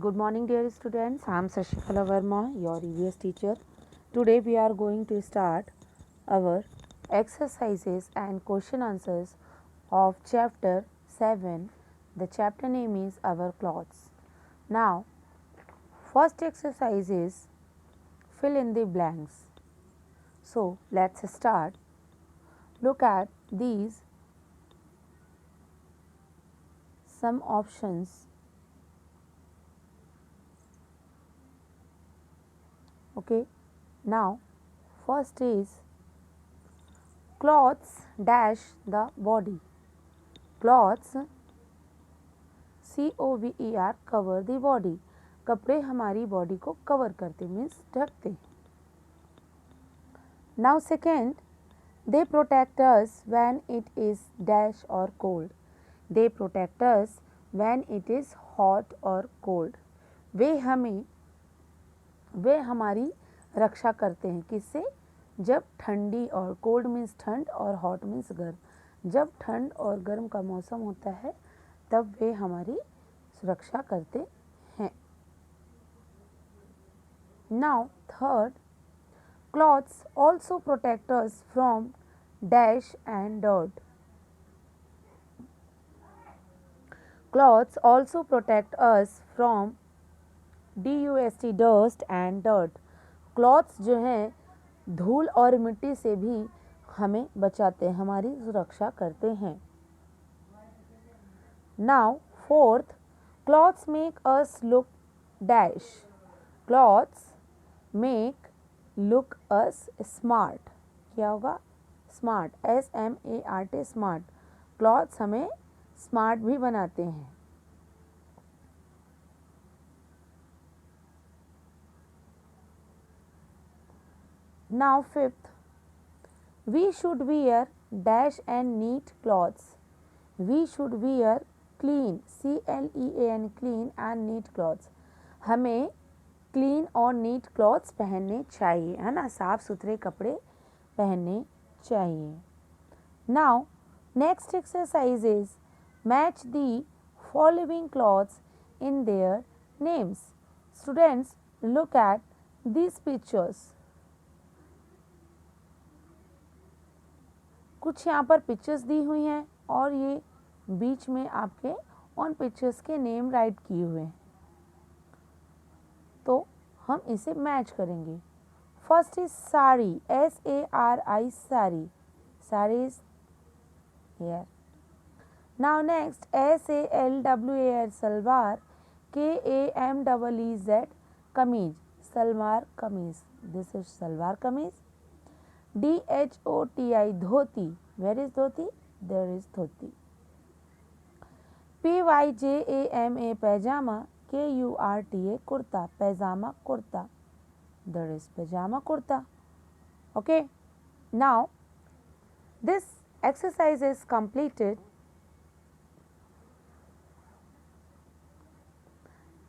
Good morning, dear students. I am Sashikala Verma, your EVS teacher. Today we are going to start our exercises and question answers of chapter 7. The chapter name is Our Clothes. Now, first exercise is fill in the blanks. So, let's start. Look at these some options. Okay, now first is clothes dash the body. Clothes COVER cover the body. कपड़े हमारी body को cover करते means ढकते. Now second, they protect us when it is dash or cold. They protect us when it is hot or cold. वे हमारी रक्षा करते हैं किससे? जब ठंडी और कोल्ड मीन्स ठंड और हॉट मीन्स गर्म. जब ठंड और गर्म का मौसम होता है तब वे हमारी सुरक्षा करते हैं. Now third, clothes also protect us from dash and dirt. Clothes also protect us from dust and dirt. Clothes जो हैं धूल और मिट्टी से भी हमें बचाते हैं, हमारी सुरक्षा करते हैं. Now fourth, clothes make us look dash. Clothes make look us smart. क्या होगा? स्मार्ट. SMART smart. क्लॉथ्स हमें स्मार्ट भी बनाते हैं. Now fifth, we should wear dash and neat clothes. We should wear clean CLEAN clean and neat clothes. हमें clean और NEET clothes पहनने चाहिए, है ना, साफ सुथरे कपड़े पहनने चाहिए. Now next exercise is match the following clothes in their names. Students look at these pictures. कुछ यहाँ पर पिक्चर्स दी हुई हैं और ये बीच में आपके उन पिक्चर्स के नेम राइट किए हुए हैं, तो हम इसे मैच करेंगे. First is sari. SARI sari. Sari is here. Now next SALWAR salwar. KAMEEZ kameez. Salwar kameez. This is salwar kameez. DHOTI dhoti. Where is dhoti? There is dhoti. PYJAMA pyjama. KURTA kurta. Pyjama kurta. There is pyjama kurta. Okay, now this exercise is completed.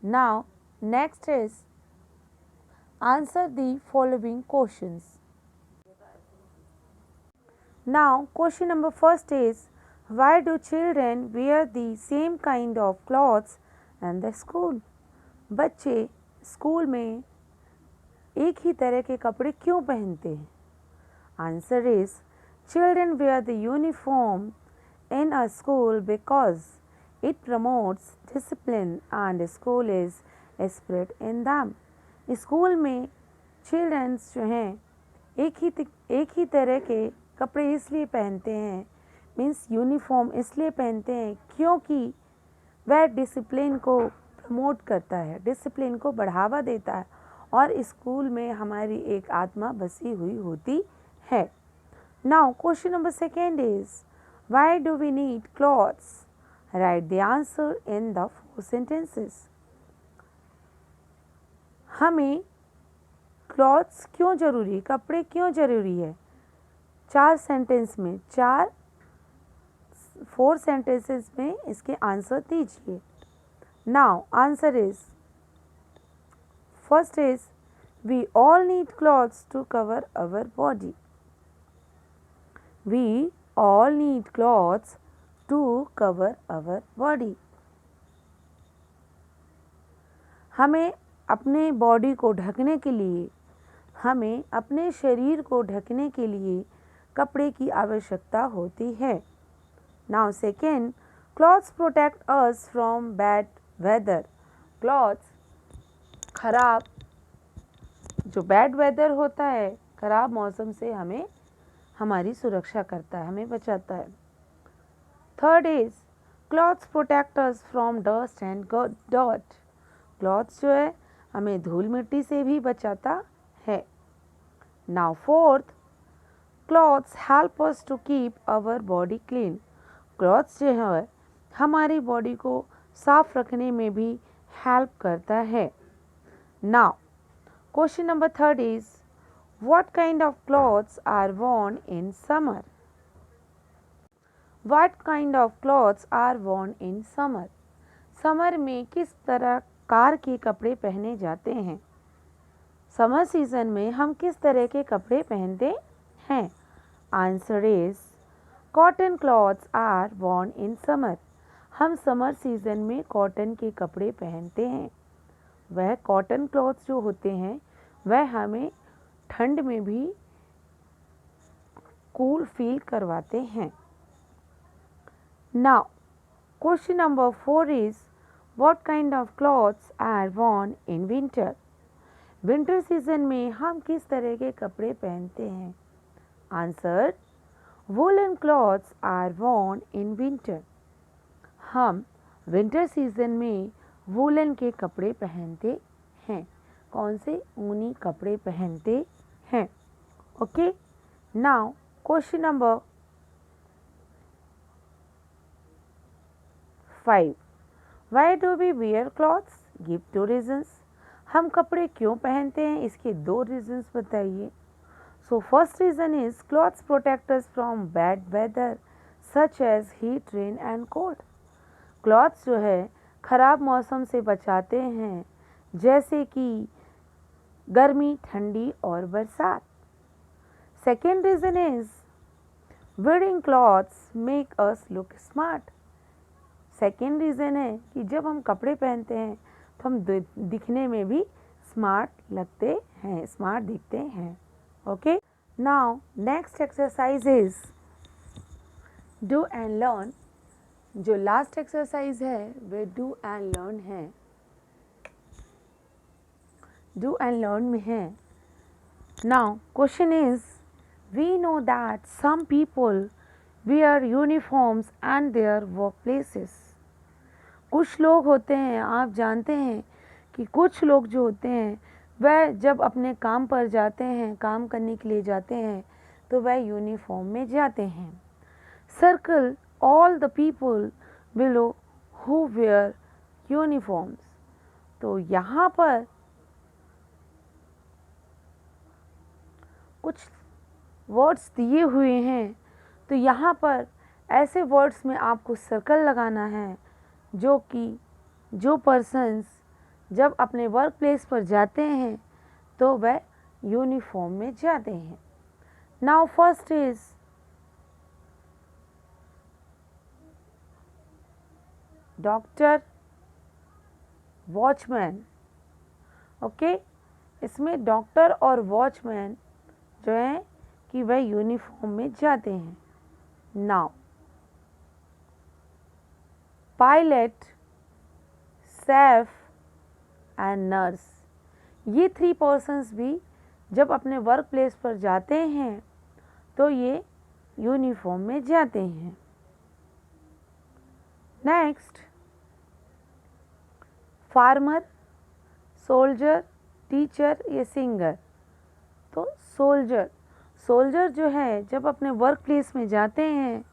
Now next is answer the following questions. Now question number first is, why do children wear the same kind of clothes in the school? बच्चे school में एक ही तरह के कपड़े क्यों पहनते हैं? Answer is, children wear the uniform in a school because it promotes discipline and school is spirit in them. School में चिल्ड्रंस जो हैं एक ही तरह के कपड़े इसलिए पहनते हैं, मीन्स यूनिफॉर्म इसलिए पहनते हैं क्योंकि वह डिसिप्लिन को प्रमोट करता है, डिसिप्लिन को बढ़ावा देता है और स्कूल में हमारी एक आत्मा बसी हुई होती है. Now question number second is, why do we need clothes? Write the answer in the 4 sentences. हमें क्लॉथ्स क्यों जरूरी, कपड़े क्यों जरूरी है? 4 सेंटेंस में, 4 सेंटेंसेस में इसके आंसर दीजिए. Now answer is, first is, we all need clothes to cover our body. We all need clothes to cover our body. हमें अपने बॉडी को ढकने के लिए, हमें अपने शरीर को ढकने के लिए कपड़े की आवश्यकता होती है। Now second, clothes protect us from bad weather. Clothes खराब, जो बैड वेदर होता है, खराब मौसम से हमें हमारी सुरक्षा करता है, हमें बचाता है। Third is clothes protect us from dust and dirt. Clothes जो है हमें धूल मिट्टी से भी बचाता है। Now fourth, clothes help us to keep our body clean. Clothes जो है हमारी बॉडी को साफ रखने में भी हेल्प करता है। Now question number third is what kind of clothes are worn in summer. What kind of clothes are worn in summer. Summer में किस तरह कार के कपड़े पहने जाते हैं। समर सीजन में हम किस तरह के कपड़े पहनते हैं। Answer is cotton clothes are worn in summer. हम समर सीजन में कॉटन के कपड़े पहनते हैं। वह कॉटन क्लॉथ्स जो होते हैं वह हमें ठंड में भी कूल फील करवाते हैं। Now question number 4 is what kind of clothes are worn in winter. Winter season में हम किस तरह के कपड़े पहनते हैं। Answer woollen clothes are worn in winter. हम विंटर सीजन में वूलन के कपड़े पहनते हैं। कौन से? ऊनी कपड़े पहनते हैं। Okay, now question number 5, why do we wear clothes? Give 2 reasons. हम कपड़े क्यों पहनते हैं, इसके 2 रीजन्स बताइए। So first reason is clothes protect us from bad weather such as heat, rain and cold. Clothes जो है खराब मौसम से बचाते हैं, जैसे कि गर्मी, ठंडी और बरसात। Second reason is wearing clothes make us look smart. Second reason है कि जब हम कपड़े पहनते हैं तो हम दिखने में भी स्मार्ट लगते हैं, स्मार्ट दिखते हैं। Okay, now next exercise is do and learn. जो लास्ट एक्सरसाइज है वे डू एंड लर्न है, डू एंड लर्न में है। Now question is we know that some people wear uniforms and their workplaces। कुछ लोग होते हैं, आप जानते हैं कि कुछ लोग जो होते हैं वह जब अपने काम पर जाते हैं, काम करने के लिए जाते हैं, तो वह यूनिफॉर्म में जाते हैं। Circle all the people below who wear uniforms. तो यहाँ पर कुछ वर्ड्स दिए हुए हैं, तो यहाँ पर ऐसे वर्ड्स में आपको सर्कल लगाना है जो पर्सन्स जब अपने वर्क प्लेस पर जाते हैं तो वह यूनिफॉर्म में जाते हैं। Now first is doctor, watchman. Okay, इसमें डॉक्टर और वॉचमैन जो है कि वह यूनिफॉर्म में जाते हैं। Now pilot, safe and nurse, ये 3 पर्सन्स भी जब अपने वर्क प्लेस पर जाते हैं तो ये यूनिफॉर्म में जाते हैं। नेक्स्ट फार्मर, सोल्जर, टीचर या सिंगर। तो सोल्जर जो है जब अपने वर्क प्लेस में जाते हैं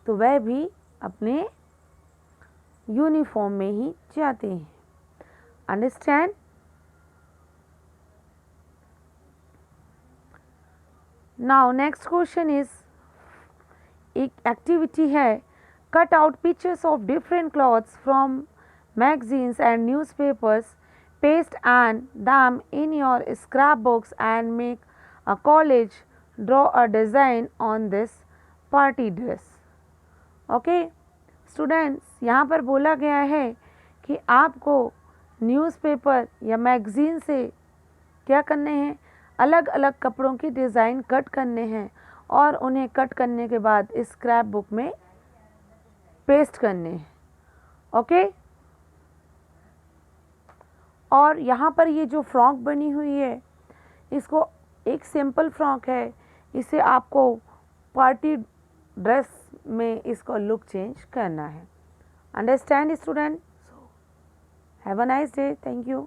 तो वह भी अपने यूनिफॉर्म में ही जाते हैं। Understand? Now next question is, एक एक्टिविटी है, cut out pictures of different clothes from magazines and newspapers, paste and them in your scrapbooks and make a collage, draw a design on this party dress। Okay students, यहाँ पर बोला गया है कि आपको newspaper या magazine से क्या करने हैं, अलग अलग कपड़ों की डिज़ाइन कट करने हैं और उन्हें कट करने के बाद स्क्रैप बुक में पेस्ट करने हैं। ओके, और यहाँ पर ये जो फ्रॉक बनी हुई है, इसको एक सिंपल फ्रॉक है, इसे आपको पार्टी ड्रेस में इसको लुक चेंज करना है। Understand student? So have a nice day, thank you.